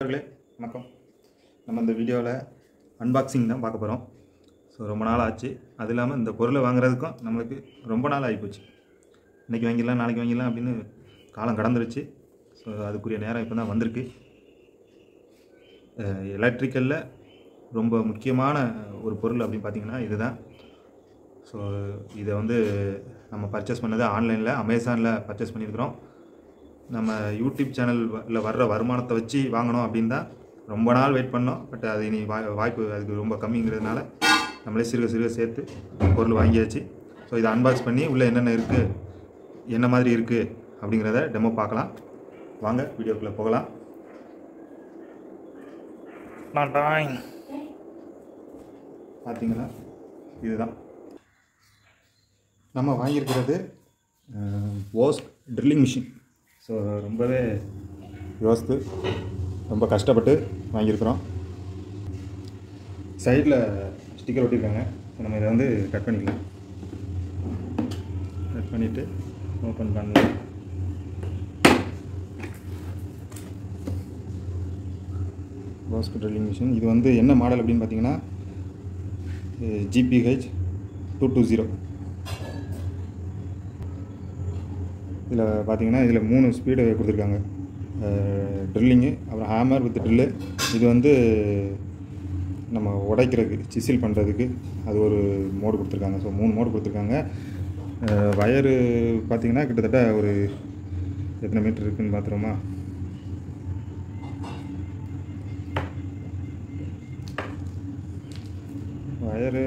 நண்பர்களே வணக்கம். நம்ம இந்த வீடியோவில் அன்பாக்சிங் தான் பார்க்க போகிறோம். ஸோ ரொம்ப நாள் ஆச்சு. அது இல்லாமல் இந்த பொருளை வாங்குறதுக்கும் நம்மளுக்கு ரொம்ப நாள் ஆகிப்போச்சு. இன்றைக்கி வாங்கிடலாம் நாளைக்கு வாங்கிடலாம் அப்படின்னு காலம் கடந்துருச்சு. ஸோ அதுக்குரிய நேரம் இப்போ தான் வந்திருக்கு. எலக்ட்ரிக்கலில் ரொம்ப முக்கியமான ஒரு பொருள் அப்படின்னு பார்த்திங்கன்னா இதுதான். ஸோ இதை நம்ம பர்ச்சேஸ் பண்ணது ஆன்லைனில் அமேசானில் பர்ச்சேஸ் பண்ணியிருக்கிறோம். நம்ம யூடியூப் சேனலில் வர்ற வருமானத்தை வச்சு வாங்கணும் அப்படின்னு தான் ரொம்ப நாள் வெயிட் பண்ணோம். பட் அது இனி வாய்ப்பு அதுக்கு ரொம்ப கம்மிங்கிறதுனால நம்மளே சிறுக சிறுக சேர்த்து பொருள் வாங்கியாச்சு. ஸோ இதை அன்பாக்ஸ் பண்ணி உள்ளே என்னென்ன இருக்குது, என்ன மாதிரி இருக்குது அப்படிங்கிறத டெமோ பார்க்கலாம். வாங்க வீடியோக்குள்ளே போகலாம். பார்த்தீங்களா, இதுதான் நம்ம வாங்கியிருக்கிறது போஸ் ட்ரில்லிங் மிஷின். ஸோ ரொம்பவே யோசித்து ரொம்ப கஷ்டப்பட்டு வாங்கியிருக்கிறோம். சைடில் ஸ்டிக்கர் ஒட்டியிருக்காங்க. ஸோ நம்ம இதை கட் பண்ணிக்கலாம். கட் பண்ணிவிட்டு ஓப்பன் பண்ணலாம். Bosch drilling machine. இது என்ன மாடல் அப்படின்னு பார்த்தீங்கன்னா GPH 220. இதில் பார்த்தீங்கன்னா இதில் 3 ஸ்பீடு கொடுத்துருக்காங்க. ட்ரில்லிங்கு, அப்புறம் ஹேமர் வித் ட்ரில்லு. இது நம்ம உடைக்கிறதுக்கு சிசில் பண்ணுறதுக்கு அது ஒரு மோடு கொடுத்துருக்காங்க. ஸோ 3 மோடு கொடுத்துருக்காங்க. வயரு பார்த்திங்கன்னா கிட்டத்தட்ட ஒரு எத்தனை மீட்டர் இருக்குதுன்னு பார்த்துருமா. வயரு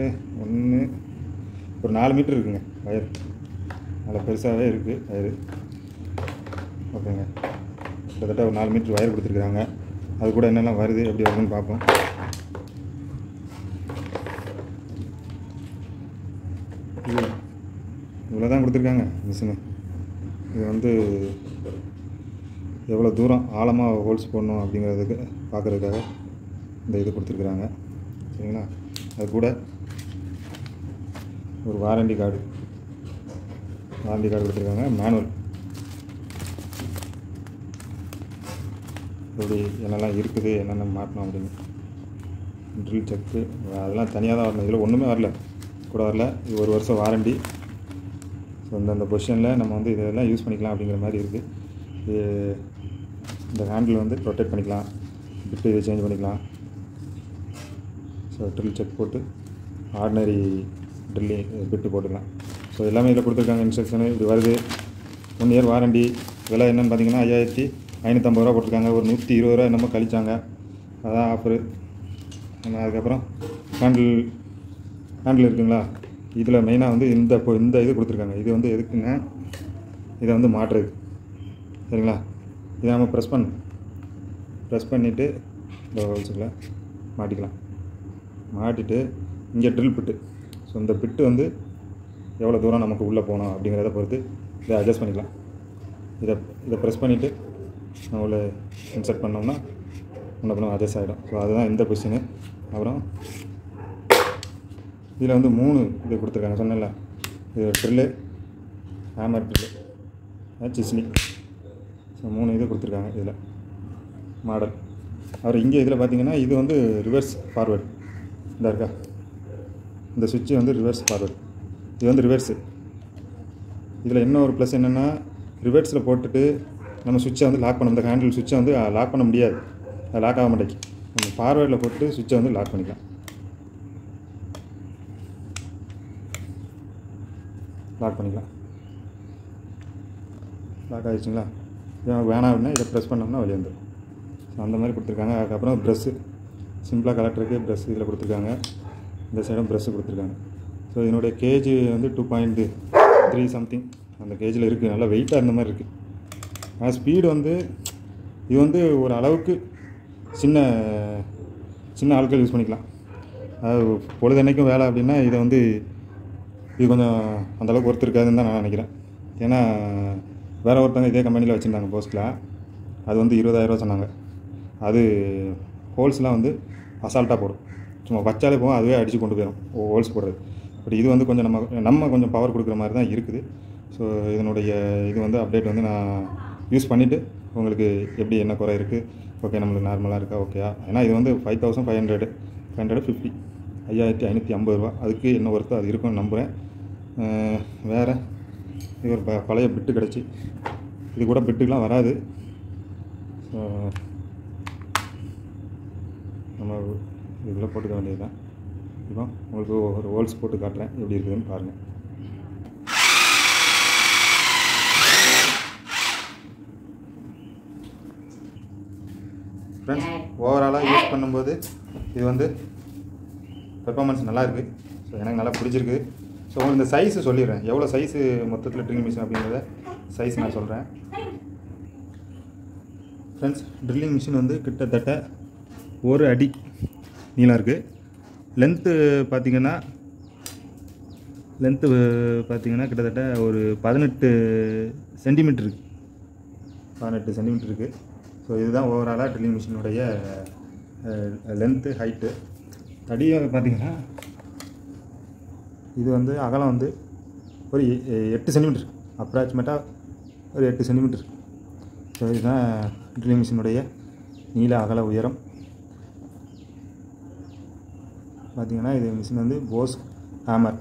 ஒரு 4 மீட்டர் இருக்குங்க. வயர் நல்லா பெருசாகவே இருக்குது வயரு. ஓகேங்க, கிட்டத்தட்ட ஒரு 4 மீட்டர் வயர் கொடுத்துருக்குறாங்க. அது கூட என்னெல்லாம் வருது எப்படி வருதுன்னு பார்ப்போம். இது இவ்வளோ தான் கொடுத்துருக்காங்க மிஷினு. இது எவ்வளோ தூரம் ஆழமாக ஹோல்ஸ் போடணும் அப்படிங்கிறதுக்கு பார்க்குறதுக்காக இந்த இது கொடுத்துருக்குறாங்க. சரிங்களா, அது கூட ஒரு வாரண்டி கார்டு கொடுத்துருக்காங்க. மேனுவல் எப்படி என்னெல்லாம் இருக்குது, என்னென்ன மாட்டணும் அப்படின்னு. ட்ரில் செக்கு அதெல்லாம் தனியாக தான் வரணும். இதில் ஒன்றுமே வரல, கூட வரல. இது 1 வருஷம் வாரண்டி. ஸோ அந்த பொசிஷனில் நம்ம இதெல்லாம் யூஸ் பண்ணிக்கலாம் அப்படிங்கிற மாதிரி இருக்குது. இது இந்த ஹேண்டில் ரொட்டேட் பண்ணிக்கலாம், பிட்டு இதை சேஞ்ச் பண்ணிக்கலாம். ஸோ ட்ரில் செக் போட்டு ஆர்டினரி ட்ரில்லிங் பிட்டு போட்டுக்கலாம். ஸோ எல்லாமே இதில் கொடுத்துருக்காங்க. இன்ஸ்ட்ரக்ஷனு இப்படி வருது. 1 இயர் வாரண்டி. விலை என்னென்னு பார்த்தீங்கன்னா 5550 ரூபா போட்டிருக்காங்க. ஒரு 120 ரூபா என்னமோ கழிச்சாங்க, அதான் ஆஃபரு. அதுக்கப்புறம் ஹேண்டில் இருக்குங்களா, இதில் மெயினாக இந்த இது கொடுத்துருக்காங்க. இது எதுக்குன்னா இதை மாட்டுறது. சரிங்களா, இதை நம்ம ப்ரெஸ் பண்ணிவிட்டு இந்த ஹோல்ஸுக்குள்ள மாட்டிக்கலாம். மாட்டிட்டு இங்கே ட்ரில் பிட்டு. ஸோ இந்த பிட்டு எவ்வளோ தூரம் நமக்கு உள்ளே போகணும் அப்படிங்கிறத பொறுத்து இதை அட்ஜஸ்ட் பண்ணிக்கலாம். இதை ப்ரெஸ் பண்ணிவிட்டு நம்ம உள்ள இன்சர்ட் பண்ணோம்னா முன்ன அட்ஜஸ்ட் ஆகிடும். ஸோ அதுதான் இந்த பொசிஷனு. அப்புறம் இதில் 3 இது கொடுத்துருக்காங்க. சொன்னல, இது ட்ரில்லு, ஹேமர் ட்ரில்லு, சிஸ்னி. ஸோ 3 இது கொடுத்துருக்காங்க இதில் மாடல். அப்புறம் இங்கே இதில் பார்த்தீங்கன்னா இது ரிவர்ஸ் ஃபார்வேர்டு. இந்த இருக்கா, இந்த சுவிட்சு ரிவர்ஸ் ஃபார்வேர்டு. இது ரிவர்ஸு. இதில் என்ன ஒரு ப்ளஸ் என்னென்னா, ரிவர்ஸில் போட்டுட்டு நம்ம சுவிட்சை லாக் பண்ண, இந்த ஹேண்டில் சுவிட்சை லாக் பண்ண முடியாது. அது லாக் ஆக மாட்டேங்கி. நம்ம ஃபார்வேர்டில் போட்டு சுவிட்சை லாக் பண்ணிக்கலாம். லாக் ஆகிடுச்சுங்களா. வேணாம் அப்படின்னா இதை ப்ரெஸ் பண்ணோம்னா வெளியே வந்துடும். ஸோ அந்த மாதிரி கொடுத்துருக்காங்க. அதுக்கப்புறம் ப்ரெஸ்ஸு, சிம்பிளாக கலெக்டருக்கு ப்ரெஸ் இதில் கொடுத்துருக்காங்க. இந்த சைடும் ப்ரெஸ்ஸு கொடுத்துருக்காங்க. ஸோ இதனுடைய கேஜி 2.3 சம்திங் அந்த கேஜில் இருக்குது. நல்லா வெயிட்டாக இருந்த மாதிரி இருக்குது. ஆனால் ஸ்பீடு இது ஒரு அளவுக்கு சின்ன ஆட்கள் யூஸ் பண்ணிக்கலாம். அதாவது பொழுதன்னைக்கும் வேலை அப்படின்னா இது கொஞ்சம் அந்தளவுக்கு ஒர்த்து இருக்காதுன்னு தான் நான் நினைக்கிறேன். ஏன்னா வேறு ஒருத்தவங்க இதே கம்பெனியில் வச்சுருந்தாங்க போஸ்ட்டில். அது 20,000 ரூபா சொன்னாங்க. அது ஹோல்ஸ்லாம் அசால்ட்டாக போடும். சும்மா வச்சாலே போகும், அதுவே அடித்து கொண்டு போயிடும் ஹோல்ஸ் போடுறது. பட் இது கொஞ்சம் நம்ம கொஞ்சம் பவர் கொடுக்குற மாதிரி தான் இருக்குது. ஸோ இதனுடைய அப்டேட் நான் யூஸ் பண்ணிவிட்டு உங்களுக்கு எப்படி என்ன குறை இருக்குது, ஓகே நம்மளுக்கு நார்மலாக இருக்கா ஓகேயா. ஏன்னா இது வந்து 5500 550 5550 ரூபா. அதுக்கு என்ன ஒர்த்தோ அது இருக்கும்னு நம்புகிறேன். வேறு இது ஒரு பழைய பிட்டு கிடச்சி, இது கூட பிட்டுக்கெலாம் வராது. ஸோ நம்ம இதுக்குள்ளே போட்டுக்க வேண்டியது தான். இப்போ உங்களுக்கு ஒரு ஹோல்ஸ் போட்டு காட்டுறேன் எப்படி இருக்குதுன்னு பாருங்கள். ஃப்ரெண்ட்ஸ், ஓவராலாக யூஸ் பண்ணும்போது இது வந்து பெர்ஃபார்மன்ஸ் நல்லாயிருக்கு. ஸோ எனக்கு நல்லா பிடிச்சிருக்கு. ஸோ உங்களுக்கு இந்த சைஸு சொல்லிடுறேன், எவ்வளோ சைஸு மொத்தத்தில் ட்ரில்லிங் மிஷின் அப்படிங்கிறத சைஸ் நான் சொல்கிறேன். ஃப்ரெண்ட்ஸ், ட்ரில்லிங் மிஷின் வந்து கிட்டத்தட்ட 1 அடி நீளம் இருக்குது. லென்த்து பார்த்திங்கன்னா கிட்டத்தட்ட ஒரு 18 சென்டிமீட்டர் இருக்குது. 18 சென்டிமீட்டர் இருக்குது. ஸோ இதுதான் ஓவராலாக ட்ரில்லிங் மிஷினுடைய லென்த்து ஹைட்டு. தடியை பார்த்திங்கன்னா இது வந்து அகலம் வந்து ஒரு 8 சென்டிமீட்டர், அப்ராக்சிமேட்டாக ஒரு 8 சென்டிமீட்டர். ஸோ இதுதான் ட்ரில்லிங் மிஷினுடைய நீள அகல உயரம். பார்த்திங்கன்னா இது மிஷின் வந்து போஸ் ஹேமர்.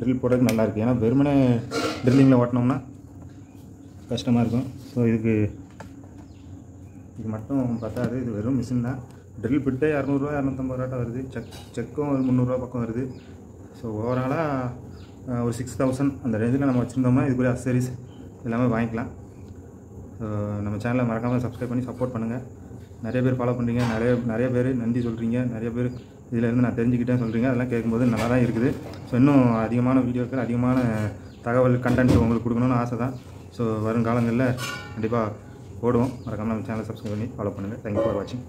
ட்ரில் போடுறதுக்கு நல்லாயிருக்கு. ஏன்னா வெறுமனே ட்ரில்லிங்கில் ஓட்டினோம்னா கஷ்டமாக இருக்கும். ஸோ இது மட்டும் பத்தாது, இது வெறும் மிஷின் தான். ட்ரில் பிட்டே 200 250 ரூபாட்ட வருது. செக்கும் ஒரு 300 ரூபா பக்கம் வருது. ஸோ ஓவராலாக ஒரு 6000 அந்த ரேஞ்சில் நம்ம வச்சுருந்தோம்னா இதுக்குரிய அக்சசரிஸ் எல்லாமே வாங்கிக்கலாம். நம்ம சேனலை மறக்காமல் சப்ஸ்கிரைப் பண்ணி சப்போர்ட் பண்ணுங்கள். நிறைய பேர் ஃபாலோ பண்ணுறீங்க, நிறைய பேர் நன்றி சொல்கிறீங்க, நிறைய பேர் இதிலேருந்து நான் தெரிஞ்சுக்கிட்டேன்னு சொல்கிறீங்க. அதெல்லாம் கேட்கும்போது நல்லா தான் இருக்குது. ஸோ இன்னும் அதிகமான வீடியோக்கள், அதிகமான தகவல் கண்டென்ட் உங்களுக்கு கொடுக்கணும்னு ஆசை தான். ஸோ வருங்காலங்களில் கண்டிப்பாக போடுவோம். மறக்காமல் நம்ம சேனலை சப்ஸ்கிரைப் பண்ணி ஃபாலோ பண்ணுங்கள். தேங்க்யூ ஃபார் வாட்சிங்.